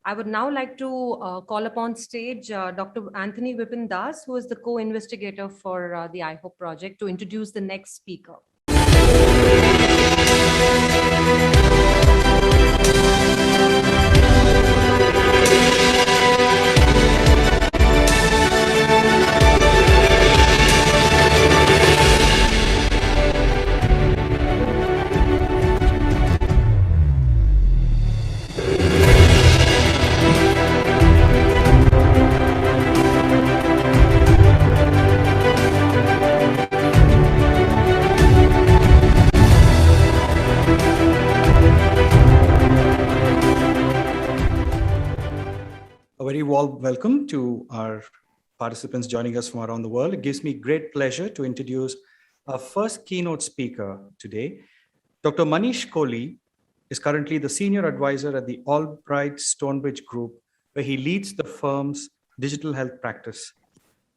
I would now like to call upon stage Dr. Anthony Vipin Das, who is the co-investigator for the IHOPE project, to introduce the next speaker. A very warm welcome to our participants joining us from around the world. It gives me great pleasure to introduce our first keynote speaker today. Dr. Manish Kohli is currently the senior advisor at the Albright Stonebridge Group, where he leads the firm's digital health practice.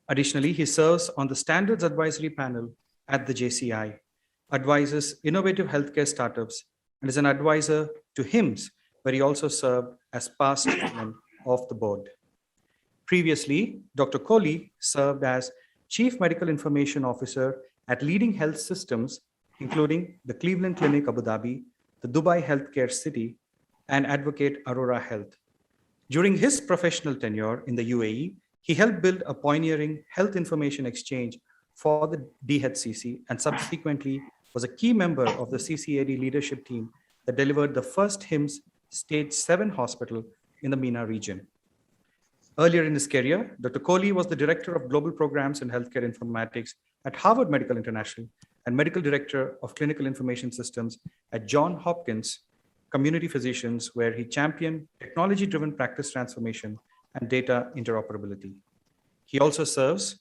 Additionally, he serves on the standards advisory panel at the JCI, advises innovative healthcare startups, and is an advisor to HIMSS, where he also served as past chairman of the board. Previously, Dr. Kohli served as Chief Medical Information Officer at leading health systems, including the Cleveland Clinic Abu Dhabi, the Dubai Healthcare City, and Advocate Aurora Health. During his professional tenure in the UAE, he helped build a pioneering health information exchange for the DHCC and subsequently was a key member of the CCAD leadership team that delivered the first HIMSS Stage 7 hospital in the MENA region. Earlier in his career, Dr. Kohli was the Director of Global Programs in Healthcare Informatics at Harvard Medical International and Medical Director of Clinical Information Systems at Johns Hopkins Community Physicians, where he championed technology-driven practice transformation and data interoperability. He also serves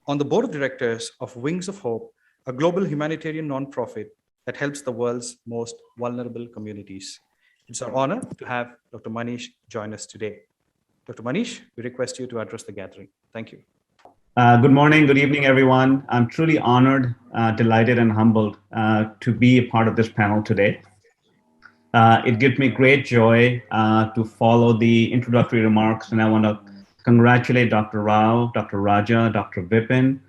on the board of directors of Wings of Hope, a global humanitarian nonprofit that helps the world's most vulnerable communities. It's our honor to have Dr. Manish join us today. Dr. Manish, we request you to address the gathering. Thank you. Good morning, good evening, everyone. I'm truly honored, delighted, and humbled to be a part of this panel today. It gives me great joy to follow the introductory remarks, and I want to congratulate Dr. Rao, Dr. Raja, Dr. Vipin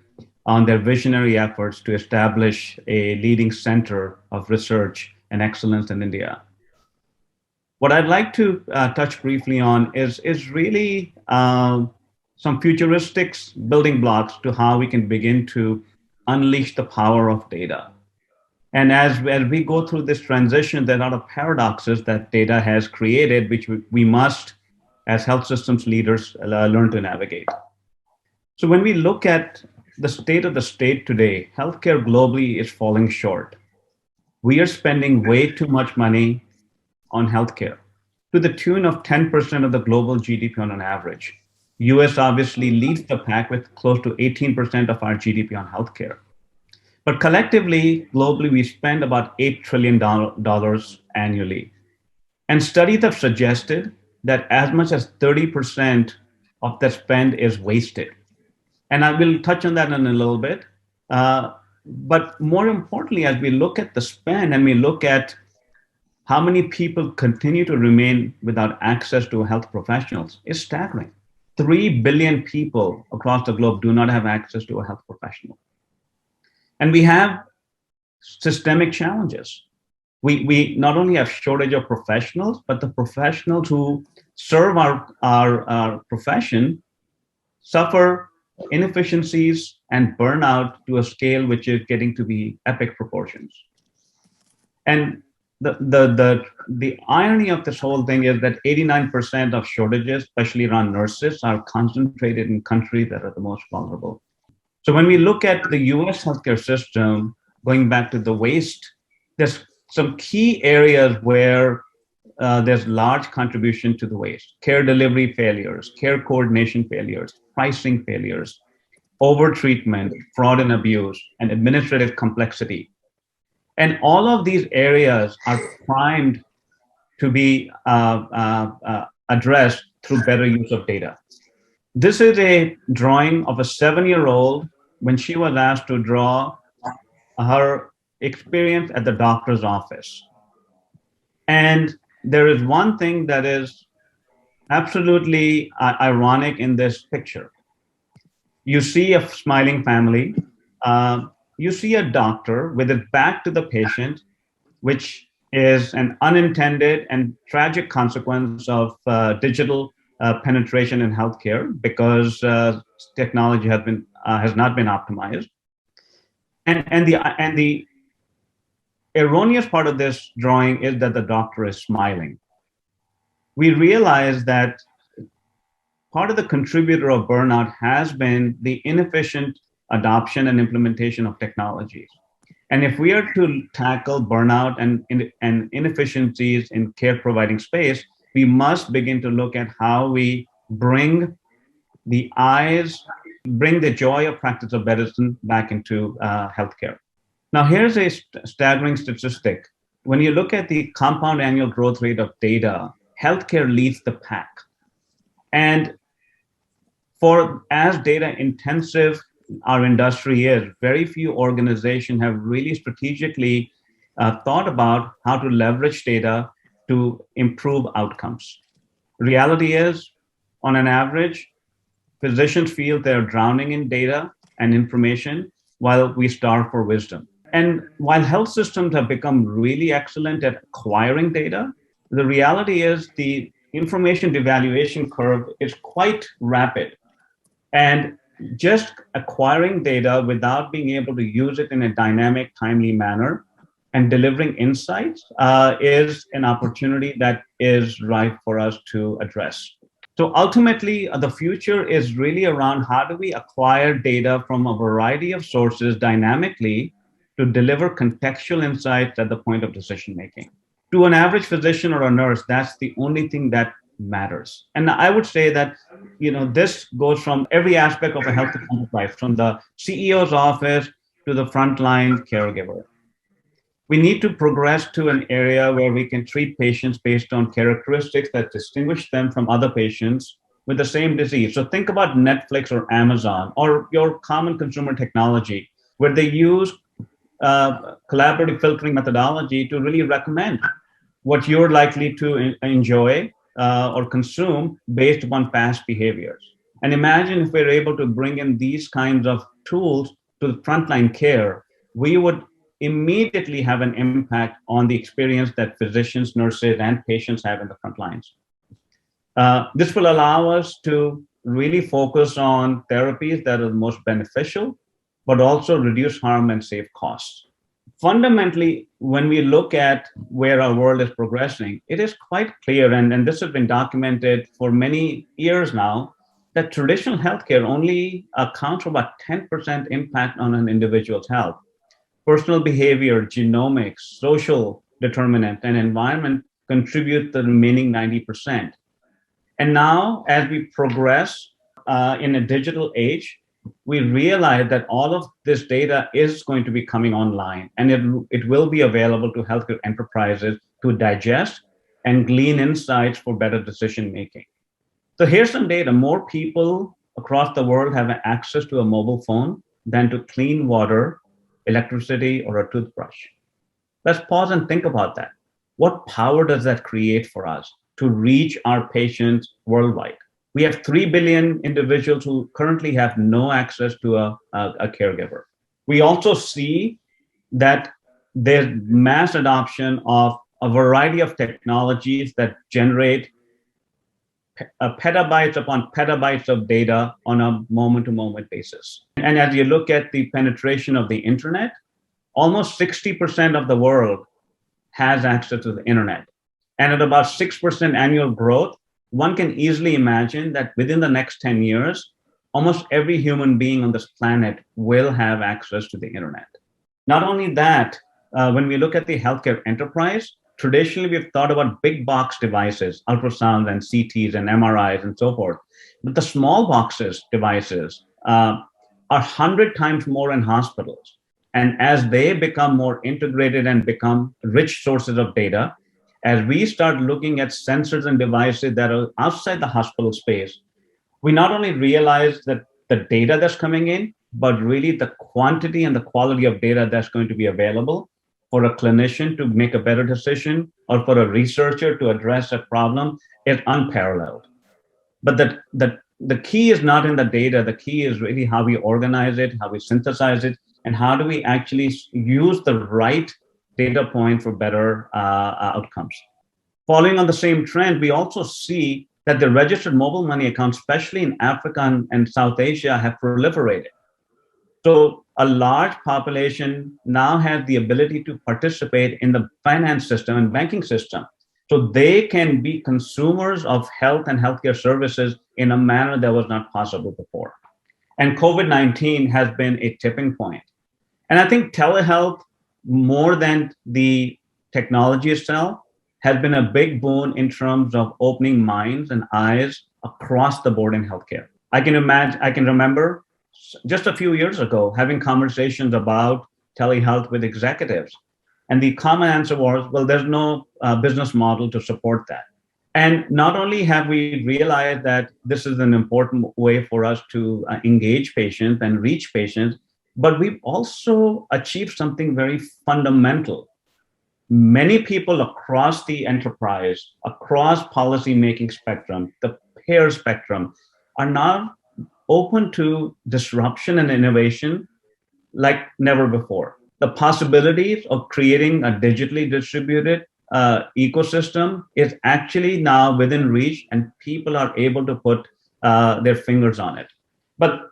on their visionary efforts to establish a leading center of research and excellence in India. What I'd like to touch briefly on is really some futuristic building blocks to how we can begin to unleash the power of data. And as we go through this transition, there are a lot of paradoxes that data has created, which we must, as health systems leaders, learn to navigate. So when we look at the state of the state today, healthcare globally is falling short. We are spending way too much money on healthcare to the tune of 10% of the global GDP on an average. US obviously leads the pack with close to 18% of our GDP on healthcare. But collectively, globally, we spend about $8 trillion annually. And studies have suggested that as much as 30% of the spend is wasted. And I will touch on that in a little bit. But more importantly, as we look at the spend and we look at how many people continue to remain without access to health professionals, is staggering. 3 billion people across the globe do not have access to a health professional. And we have systemic challenges. We not only have shortage of professionals, but the professionals who serve our profession suffer inefficiencies and burnout to a scale which is getting to be epic proportions. And the irony of this whole thing is that 89% of shortages, especially around nurses, are concentrated in countries that are the most vulnerable. So when we look at the US healthcare system, going back to the waste, there's some key areas where there's large contribution to the waste. Care delivery failures, care coordination failures, pricing failures, overtreatment, fraud and abuse, and administrative complexity. And all of these areas are primed to be addressed through better use of data. This is a drawing of a 7-year-old when she was asked to draw her experience at the doctor's office. And there is one thing that is absolutely ironic in this picture. You see a smiling family. You see a doctor with his back to the patient, which is an unintended and tragic consequence of digital penetration in healthcare because technology has not been optimized. And the erroneous part of this drawing is that the doctor is smiling. We realize that part of the contributor of burnout has been the inefficient adoption and implementation of technologies. And if we are to tackle burnout and inefficiencies in care providing space, we must begin to look at how we bring bring the joy of practice of medicine back into healthcare. Now, here's a staggering statistic. When you look at the compound annual growth rate of data, healthcare leads the pack. And for as data intensive our industry is, very few organizations have really strategically thought about how to leverage data to improve outcomes. Reality is, on an average, physicians feel they're drowning in data and information while we starve for wisdom. And while health systems have become really excellent at acquiring data, the reality is the information devaluation curve is quite rapid. And just acquiring data without being able to use it in a dynamic, timely manner and delivering insights is an opportunity that is ripe for us to address. So ultimately, the future is really around how do we acquire data from a variety of sources dynamically to deliver contextual insights at the point of decision making. To an average physician or a nurse, that's the only thing that matters. And I would say that, this goes from every aspect of a health enterprise, from the CEO's office to the frontline caregiver. We need to progress to an area where we can treat patients based on characteristics that distinguish them from other patients with the same disease. So think about Netflix or Amazon or your common consumer technology, where they use collaborative filtering methodology to really recommend what you're likely to enjoy or consume based upon past behaviors. And imagine if we're able to bring in these kinds of tools to the frontline care, we would immediately have an impact on the experience that physicians, nurses, and patients have in the front lines. This will allow us to really focus on therapies that are most beneficial, but also reduce harm and save costs. Fundamentally, when we look at where our world is progressing, it is quite clear, and this has been documented for many years now, that traditional healthcare only accounts for about 10% impact on an individual's health. Personal behavior, genomics, social determinant, and environment contribute the remaining 90%. And now, as we progress in a digital age, we realize that all of this data is going to be coming online, and it will be available to healthcare enterprises to digest and glean insights for better decision making. So here's some data. More people across the world have access to a mobile phone than to clean water, electricity, or a toothbrush. Let's pause and think about that. What power does that create for us to reach our patients worldwide? We have 3 billion individuals who currently have no access to a caregiver. We also see that there's mass adoption of a variety of technologies that generate petabytes upon petabytes of data on a moment-to-moment basis. And as you look at the penetration of the internet, almost 60% of the world has access to the internet. And at about 6% annual growth, one can easily imagine that within the next 10 years, almost every human being on this planet will have access to the internet. Not only that, when we look at the healthcare enterprise, traditionally we've thought about big box devices, ultrasounds and CTs and MRIs and so forth. But the small boxes devices are 100 times more in hospitals. And as they become more integrated and become rich sources of data, as we start looking at sensors and devices that are outside the hospital space, we not only realize that the data that's coming in, but really the quantity and the quality of data that's going to be available for a clinician to make a better decision or for a researcher to address a problem is unparalleled. But the key is not in the data. The key is really how we organize it, how we synthesize it, and how do we actually use the right data point for better outcomes. Following on the same trend, we also see that the registered mobile money accounts, especially in Africa and South Asia, have proliferated. So a large population now has the ability to participate in the finance system and banking system. So they can be consumers of health and healthcare services in a manner that was not possible before. And COVID-19 has been a tipping point. And I think telehealth, more than the technology itself, has been a big boon in terms of opening minds and eyes across the board in healthcare. I can remember just a few years ago having conversations about telehealth with executives. And the common answer was, well, there's no business model to support that. And not only have we realized that this is an important way for us to engage patients and reach patients, but we've also achieved something very fundamental. Many people across the enterprise, across policy-making spectrum, the payer spectrum, are now open to disruption and innovation like never before. The possibilities of creating a digitally distributed ecosystem is actually now within reach, and people are able to put their fingers on it. But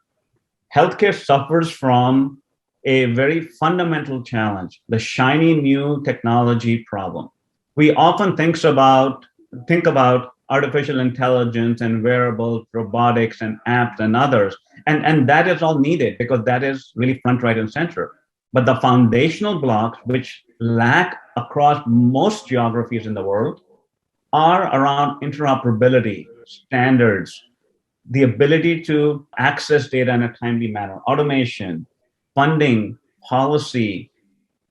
healthcare suffers from a very fundamental challenge, the shiny new technology problem. We often think about artificial intelligence and wearables, robotics and apps and others. And that is all needed because that is really front, right, and center. But the foundational blocks, which lack across most geographies in the world, are around interoperability, standards, the ability to access data in a timely manner, automation, funding, policy,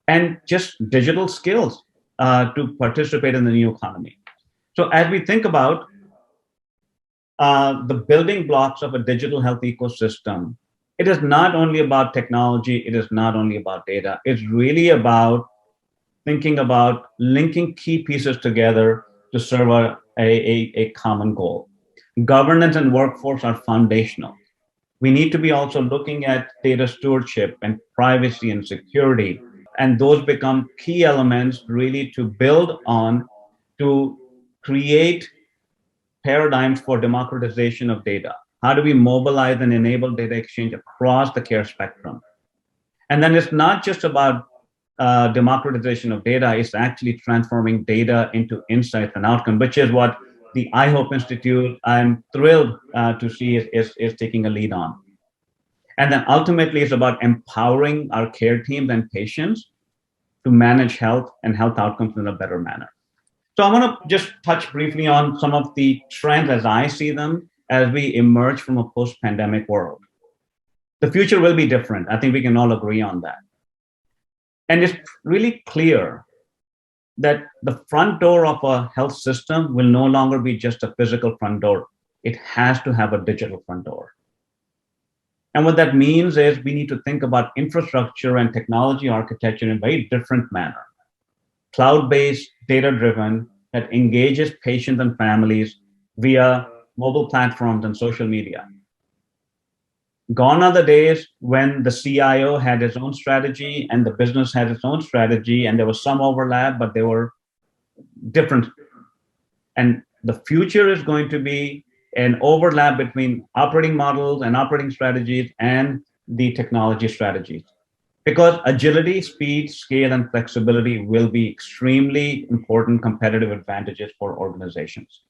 and just digital skills to participate in the new economy. So as we think about the building blocks of a digital health ecosystem, it is not only about technology, it is not only about data, it's really about thinking about linking key pieces together to serve a common goal. Governance and workforce are foundational. We need to be also looking at data stewardship and privacy and security, and those become key elements really to build on to create paradigms for democratization of data. How do we mobilize and enable data exchange across the care spectrum? And then it's not just about democratization of data, it's actually transforming data into insights and outcome, which is what the IHOPE Institute, I'm thrilled to see is taking a lead on. And then ultimately it's about empowering our care teams and patients to manage health and health outcomes in a better manner. So I want to just touch briefly on some of the trends as I see them as we emerge from a post-pandemic world. The future will be different. I think we can all agree on that. And it's really clear that the front door of a health system will no longer be just a physical front door. It has to have a digital front door. And what that means is we need to think about infrastructure and technology architecture in a very different manner. Cloud-based, data-driven, that engages patients and families via mobile platforms and social media. Gone are the days when the CIO had his own strategy and the business had its own strategy, and there was some overlap, but they were different. And the future is going to be an overlap between operating models and operating strategies and the technology strategies. Because agility, speed, scale, and flexibility will be extremely important competitive advantages for organizations.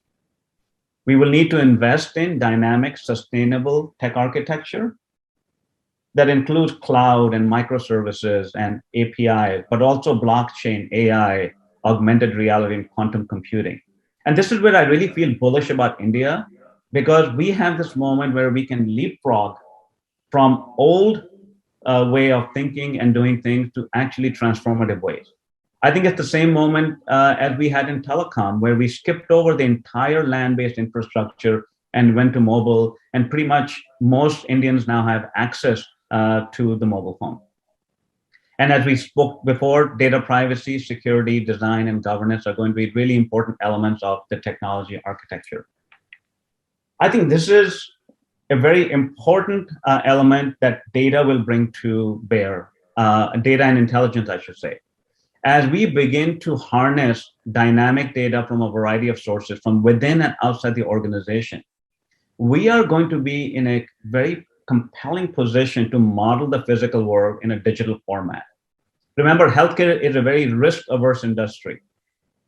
We will need to invest in dynamic, sustainable tech architecture that includes cloud and microservices and APIs, but also blockchain, AI, augmented reality, and quantum computing. And this is where I really feel bullish about India, because we have this moment where we can leapfrog from old way of thinking and doing things to actually transformative ways. I think it's the same moment as we had in telecom, where we skipped over the entire land-based infrastructure and went to mobile, and pretty much most Indians now have access to the mobile phone. And as we spoke before, data privacy, security, design, and governance are going to be really important elements of the technology architecture. I think this is a very important element that data will bring to bear, data and intelligence, I should say. As we begin to harness dynamic data from a variety of sources from within and outside the organization, we are going to be in a very compelling position to model the physical world in a digital format. Remember, healthcare is a very risk-averse industry,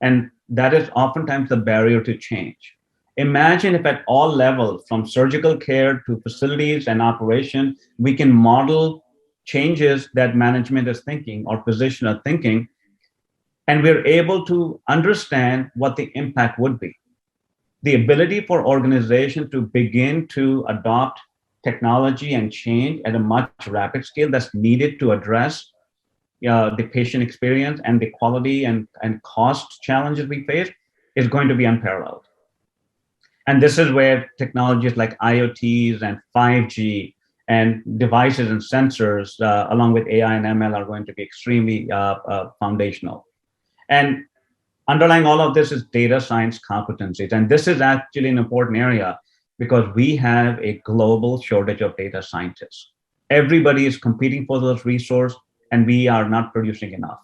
and that is oftentimes the barrier to change. Imagine if at all levels, from surgical care to facilities and operation, we can model changes that management is thinking or physicians are thinking, and we're able to understand what the impact would be. The ability for organizations to begin to adopt technology and change at a much rapid scale that's needed to address the patient experience and the quality and cost challenges we face is going to be unparalleled. And this is where technologies like IoTs and 5G and devices and sensors, along with AI and ML, are going to be extremely foundational. And underlying all of this is data science competencies. And this is actually an important area because we have a global shortage of data scientists. Everybody is competing for those resources, and we are not producing enough.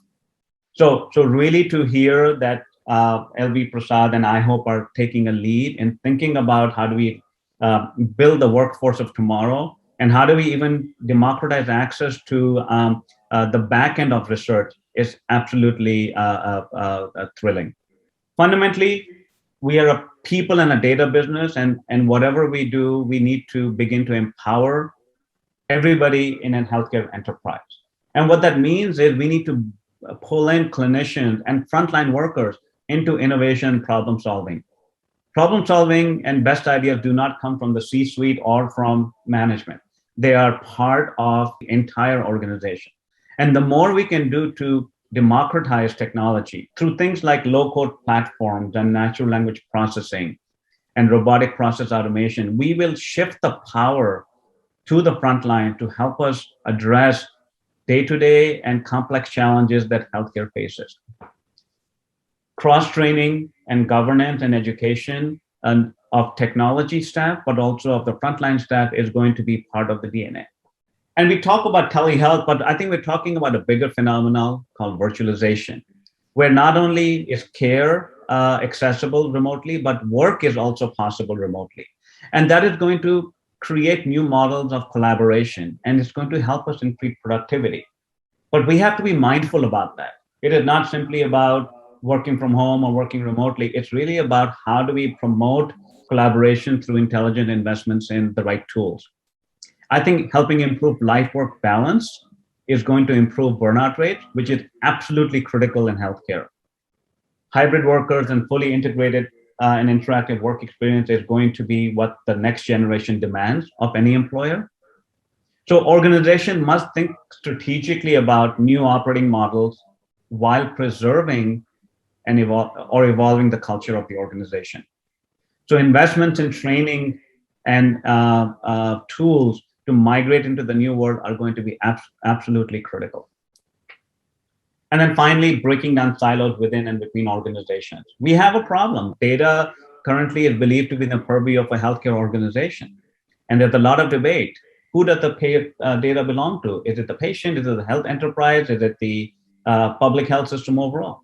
So really to hear that LV Prasad and IHOPE are taking a lead in thinking about how do we build the workforce of tomorrow, and how do we even democratize access to the back end of research is absolutely thrilling. Fundamentally, we are a people and a data business, and whatever we do, we need to begin to empower everybody in a healthcare enterprise. And what that means is we need to pull in clinicians and frontline workers into innovation problem solving. Problem solving and best ideas do not come from the C-suite or from management. They are part of the entire organization. And the more we can do to democratize technology through things like low-code platforms and natural language processing and robotic process automation, we will shift the power to the front line to help us address day-to-day and complex challenges that healthcare faces. Cross-training and governance and education of technology staff, but also of the frontline staff, is going to be part of the DNA. And we talk about telehealth, but I think we're talking about a bigger phenomenon called virtualization, where not only is care accessible remotely, but work is also possible remotely. And that is going to create new models of collaboration, and it's going to help us increase productivity. But we have to be mindful about that. It is not simply about working from home or working remotely. It's really about how do we promote collaboration through intelligent investments in the right tools. I think helping improve life-work balance is going to improve burnout rate, which is absolutely critical in healthcare. Hybrid workers and fully integrated and interactive work experience is going to be what the next generation demands of any employer. So organization must think strategically about new operating models while preserving and evolving the culture of the organization. So investments in training and tools to migrate into the new world are going to be absolutely critical. And then finally, breaking down silos within and between organizations. We have a problem. Data currently is believed to be the purview of a healthcare organization. And there's a lot of debate. Who does the data belong to? Is it the patient? Is it the health enterprise? Is it the public health system overall?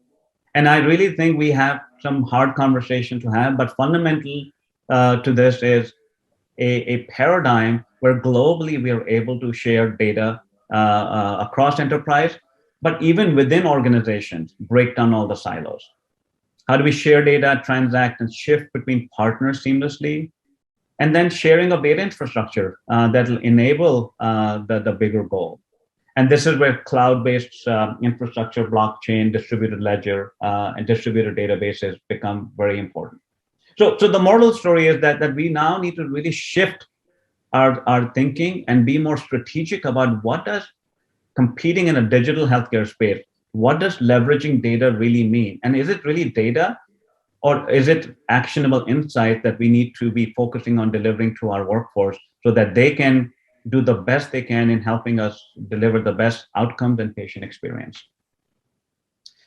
And I really think we have some hard conversation to have, but fundamental to this is a paradigm where globally we are able to share data across enterprise, but even within organizations, break down all the silos. How do we share data, transact, and shift between partners seamlessly? And then sharing of data infrastructure that will enable the bigger goal. And this is where cloud-based infrastructure, blockchain, distributed ledger, and distributed databases become very important. So the moral story is that we now need to really shift our thinking and be more strategic about what does competing in a digital healthcare space, what does leveraging data really mean? And is it really data, or is it actionable insight that we need to be focusing on delivering to our workforce so that they can do the best they can in helping us deliver the best outcomes and patient experience?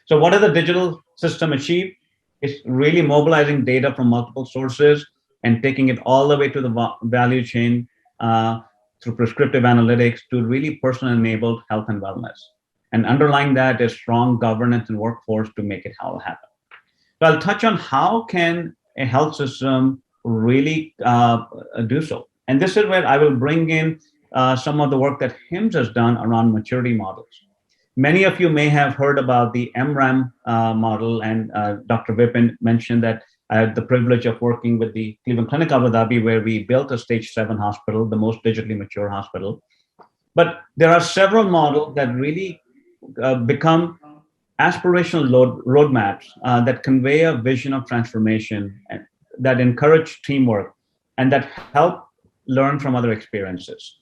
So what does the digital system achieve? It's really mobilizing data from multiple sources and taking it all the way to the value chain through prescriptive analytics to really person-enabled health and wellness. And underlying that is strong governance and workforce to make it all happen. So I'll touch on how can a health system really do so. And this is where I will bring in some of the work that HIMSS has done around maturity models. Many of you may have heard about the MRAM model, and Dr. Vipin mentioned that I had the privilege of working with the Cleveland Clinic Abu Dhabi, where we built a stage 7 hospital, the most digitally mature hospital. But there are several models that really become aspirational roadmaps that convey a vision of transformation, and that encourage teamwork, and that help learn from other experiences.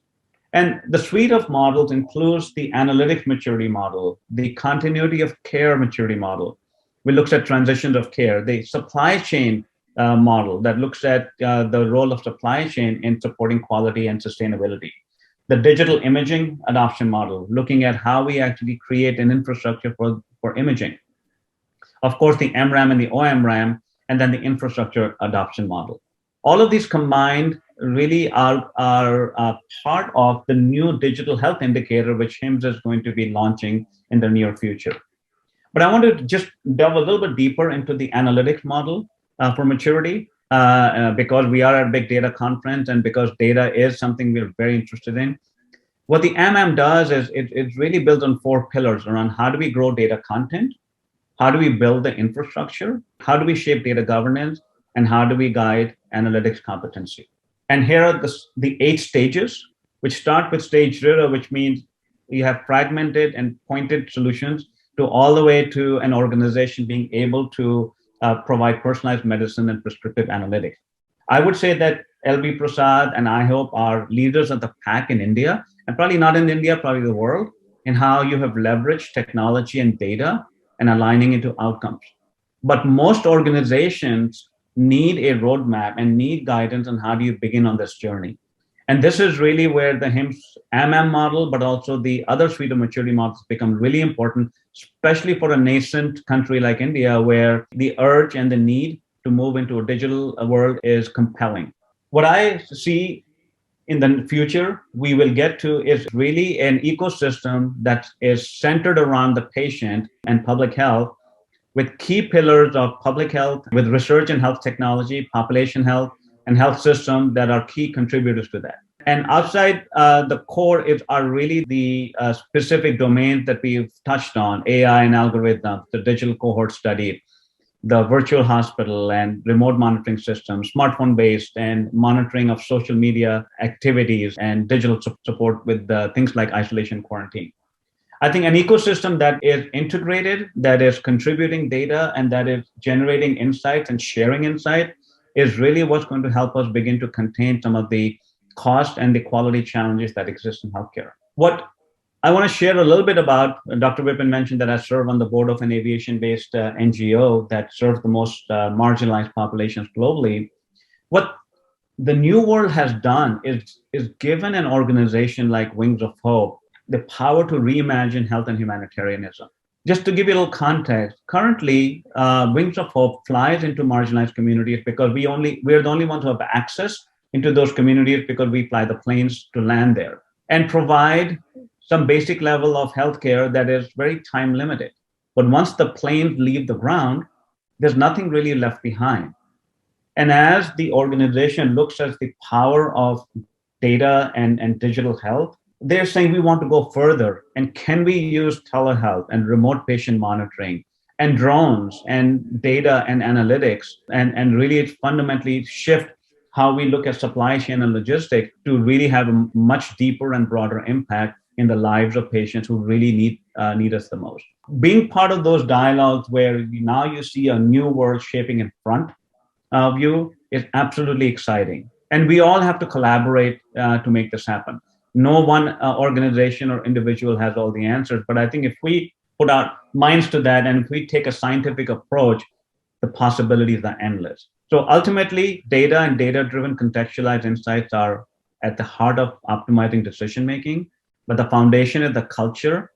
And the suite of models includes the analytics maturity model, the continuity of care maturity model, which looks at transitions of care, the supply chain model that looks at the role of supply chain in supporting quality and sustainability, the digital imaging adoption model, looking at how we actually create an infrastructure for imaging. Of course, the MRAM and the OMRAM, and then the infrastructure adoption model. All of these combined really are part of the new digital health indicator, which HIMSS is going to be launching in the near future. But I want to just delve a little bit deeper into the analytics model for maturity, because we are at a big data conference and because data is something we're very interested in. What the AMAM does is it really builds on 4 pillars around how do we grow data content, how do we build the infrastructure, how do we shape data governance, and how do we guide analytics competency. And here are the 8 stages, which start with stage 0, which means you have fragmented and pointed solutions, to all the way to an organization being able to provide personalized medicine and prescriptive analytics. I would say that LB Prasad and IHOPE are leaders of the pack in India, and probably not in India, probably the world, in how you have leveraged technology and data and aligning into outcomes. But most organizations need a roadmap and need guidance on how do you begin on this journey. And this is really where the HIMSS AMAM model, but also the other suite of maturity models become really important, especially for a nascent country like India, where the urge and the need to move into a digital world is compelling. What I see in the future we will get to is really an ecosystem that is centered around the patient and public health, with key pillars of public health, with research in health technology, population health, and health system that are key contributors to that. And outside the core are really the specific domains that we've touched on: AI and algorithms, the digital cohort study, the virtual hospital and remote monitoring systems, smartphone-based, and monitoring of social media activities, and digital support with things like isolation quarantine. I think an ecosystem that is integrated, that is contributing data, and that is generating insights and sharing insight is really what's going to help us begin to contain some of the cost and the quality challenges that exist in healthcare. What I want to share a little bit about, Dr. Vipin mentioned that I serve on the board of an aviation-based NGO that serves the most marginalized populations globally. What the new world has done is given an organization like Wings of Hope the power to reimagine health and humanitarianism. Just to give you a little context, currently, Wings of Hope flies into marginalized communities because we're the only ones who have access into those communities because we fly the planes to land there and provide some basic level of healthcare that is very time limited. But once the planes leave the ground, there's nothing really left behind. And as the organization looks at the power of data and digital health, they're saying we want to go further. And can we use telehealth and remote patient monitoring and drones and data and analytics and really fundamentally shift how we look at supply chain and logistics to really have a much deeper and broader impact in the lives of patients who really need us the most. Being part of those dialogues where now you see a new world shaping in front of you is absolutely exciting. And we all have to collaborate to make this happen. No one organization or individual has all the answers, but I think if we put our minds to that and if we take a scientific approach, the possibilities are endless. So ultimately, data and data-driven contextualized insights are at the heart of optimizing decision-making, but the foundation is the culture,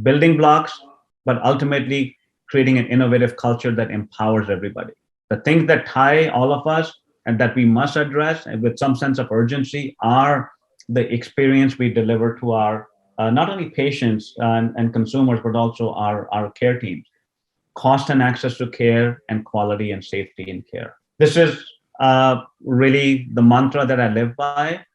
building blocks, but ultimately creating an innovative culture that empowers everybody. The things that tie all of us and that we must address with some sense of urgency are the experience we deliver to our not only patients and consumers, but also our care teams. Cost and access to care, and quality and safety in care. This is really the mantra that I live by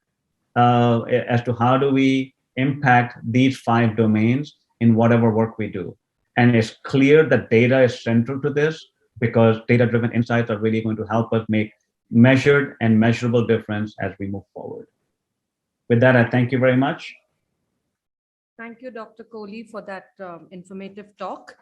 as to how do we impact these 5 domains in whatever work we do. And it's clear that data is central to this, because data-driven insights are really going to help us make measured and measurable difference as we move forward. With that, I thank you very much. Thank you, Dr. Kohli, for that informative talk.